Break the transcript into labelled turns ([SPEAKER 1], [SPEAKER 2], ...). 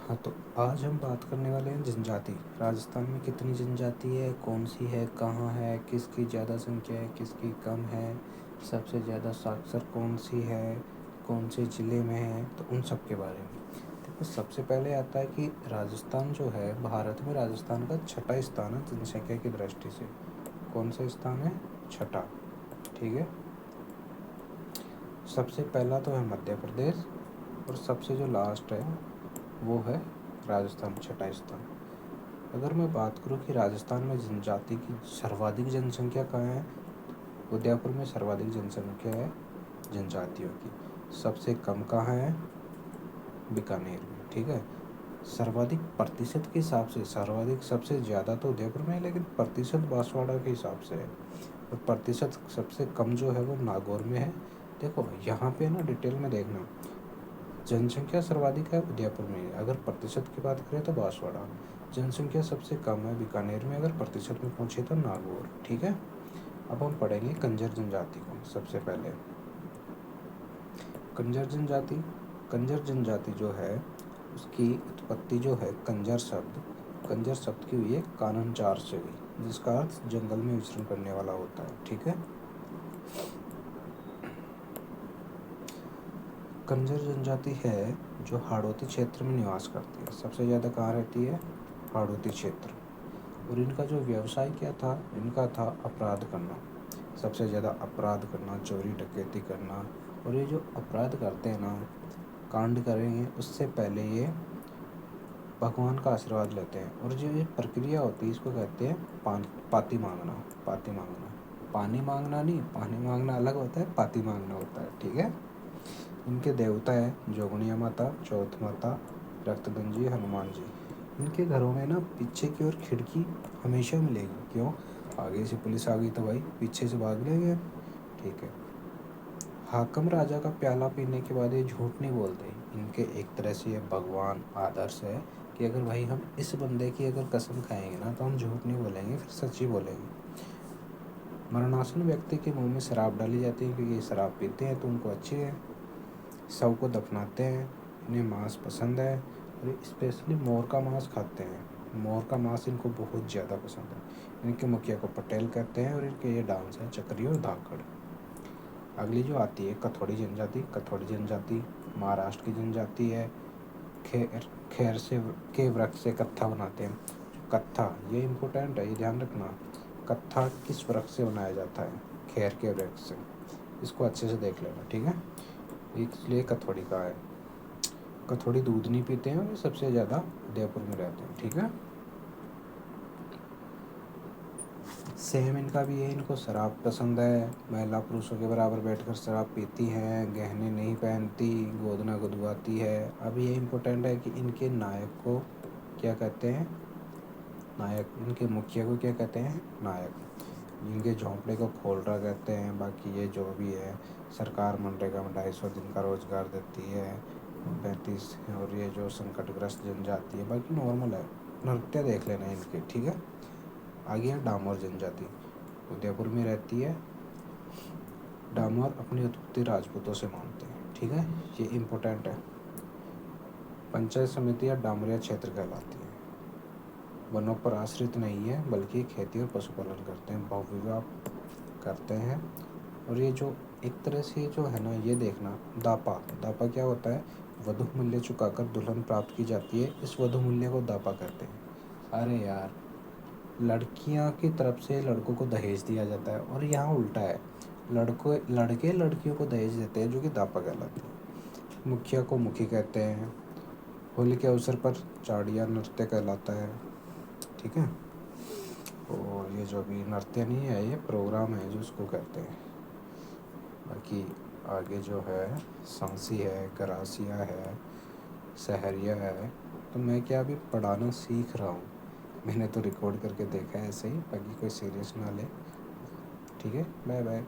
[SPEAKER 1] हाँ, तो आज हम बात करने वाले हैं जनजाति। राजस्थान में कितनी जनजाति है, कौन सी है, कहाँ है, किसकी ज़्यादा संख्या है, किसकी कम है, सबसे ज़्यादा साक्षर कौन सी है, कौन से ज़िले में है, तो उन सब के बारे में। देखो, सबसे पहले आता है कि राजस्थान जो है, भारत में राजस्थान का छठा स्थान है जनसंख्या की दृष्टि से। कौन सा स्थान है? छठा। ठीक है। सबसे पहला तो है मध्य प्रदेश, और सबसे जो लास्ट है वो है राजस्थान, छठा स्थान। अगर मैं बात करूं कि राजस्थान में जनजाति की सर्वाधिक जनसंख्या कहाँ है, उदयपुर में सर्वाधिक जनसंख्या है जनजातियों की। सबसे कम कहाँ है? बीकानेर में। ठीक है। सर्वाधिक प्रतिशत के हिसाब से सर्वाधिक, सबसे ज़्यादा तो उदयपुर में है, लेकिन प्रतिशत बांसवाड़ा के हिसाब से है, और प्रतिशत सबसे कम जो है वो नागौर में है। देखो यहाँ पे ना डिटेल में देखना, जनसंख्या सर्वाधिक है उदयपुर में, अगर प्रतिशत की बात करें तो बांसवाड़ा। जनसंख्या सबसे कम है बीकानेर में, अगर प्रतिशत में पूछे तो नागौर। ठीक है। अब हम पढ़ेंगे कंजर जनजाति को। सबसे पहले कंजर जनजाति। कंजर जनजाति जो है उसकी उत्पत्ति जो है कंजर शब्द की हुई है कानन चार से हुई, जिसका अर्थ जंगल में विचरण करने वाला होता है। ठीक है। कंजर जनजाति है जो हाड़ौती क्षेत्र में निवास करती है। सबसे ज़्यादा कहाँ रहती है? हाड़ौती क्षेत्र। और इनका जो व्यवसाय क्या था? इनका था अपराध करना। सबसे ज़्यादा अपराध करना, चोरी डकैती करना। और ये जो अपराध करते हैं ना, कांड करेंगे उससे पहले ये भगवान का आशीर्वाद लेते हैं। और जो ये प्रक्रिया होती है इसको कहते हैं पाती मांगना। पाती मांगना, पानी मांगना नहीं, पानी मांगना अलग होता है, पाती मांगना होता है। ठीक है। इनके देवता है जोगनिया माता, चौथ माता, रक्तगंजी, हनुमान जी। इनके घरों में ना पीछे की ओर खिड़की हमेशा मिलेगी। क्यों? आगे से पुलिस आ गई तो भाई पीछे से भाग लेंगे। ठीक है। हाकम राजा का प्याला पीने के बाद ये झूठ नहीं बोलते। इनके एक तरह से ये भगवान आदर्श है कि अगर भाई हम इस बंदे की अगर कसम खाएंगे ना तो हम झूठ नहीं बोलेंगे, फिर सच ही बोलेंगे। मरणासन व्यक्ति के मुंह में शराब डाली जाती है, क्योंकि ये शराब पीते हैं तो उनको अच्छी है। शव को दफनाते हैं, इन्हें मांस पसंद है, और स्पेशली मोर का मांस खाते हैं। मोर का मांस इनको बहुत ज़्यादा पसंद है। इनके मुखिया को पटेल कहते हैं, और इनके ये डांस है चक्री और धाकड़। अगली जो आती है कथोड़ी जनजाति। कथोड़ी जनजाति महाराष्ट्र की जनजाति है। खेर से के वृक्ष से कत्था बनाते हैं। कत्था ये इम्पोर्टेंट है, ये ध्यान रखना। कत्था किस वृक्ष से बनाया जाता है? खेर के वृक्ष से। इसको अच्छे से देख लेना। ठीक है। इसलिए कथोड़ी का है। कथोड़ी दूध नहीं पीते हैं, और ये सबसे ज़्यादा उदयपुर में रहते हैं। ठीक है। सेम इनका भी है, इनको शराब पसंद है। महिला पुरुषों के बराबर बैठकर शराब पीती हैं, गहने नहीं पहनती, गोदना गुदवाती है। अब ये इम्पोर्टेंट है कि इनके नायक को क्या कहते हैं? नायक। इनके मुखिया को क्या कहते हैं? नायक। इनके झोंपड़े को खोलरा कहते हैं। बाकी ये जो भी है, सरकार मनरेगा में 250 दिन का रोजगार देती है। 35। और ये जो संकटग्रस्त जनजाति है, बाकी नॉर्मल है। नृत्य देख लेना इनके। ठीक है। आगे है डामोर जनजाति। उदयपुर में रहती है। डामोर अपनी उत्पत्ति राजपूतों से मानते हैं। ठीक है। ये इम्पोर्टेंट है। पंचायत समिति या डामरिया क्षेत्र कहलाती है। वनों पर आश्रित नहीं है, बल्कि खेती और पशुपालन करते हैं, बहुविवाह करते हैं। और ये जो एक तरह से जो है ना, ये देखना, दापा। दापा क्या होता है? वधु मूल्य चुकाकर दुल्हन प्राप्त की जाती है, इस वधु मूल्य को दापा कहते हैं। अरे यार, लड़कियां की तरफ से लड़कों को दहेज दिया जाता है, और यहाँ उल्टा है, लड़के लड़कियों को दहेज देते हैं, जो कि दापा कहलाते हैं। मुखिया को मुखी कहते हैं। होली के अवसर पर चाड़िया नृत्य कहलाता है। ठीक है। और ये जो भी नृत्य नहीं है, ये प्रोग्राम है जो उसको कहते हैं। बाकी आगे जो है सांसी है, गरासिया है, सहरिया है। तो मैं क्या अभी पढ़ाना सीख रहा हूँ, मैंने तो रिकॉर्ड करके देखा है ऐसे ही, बाकी कोई सीरियस ना ले। ठीक है। Bye bye.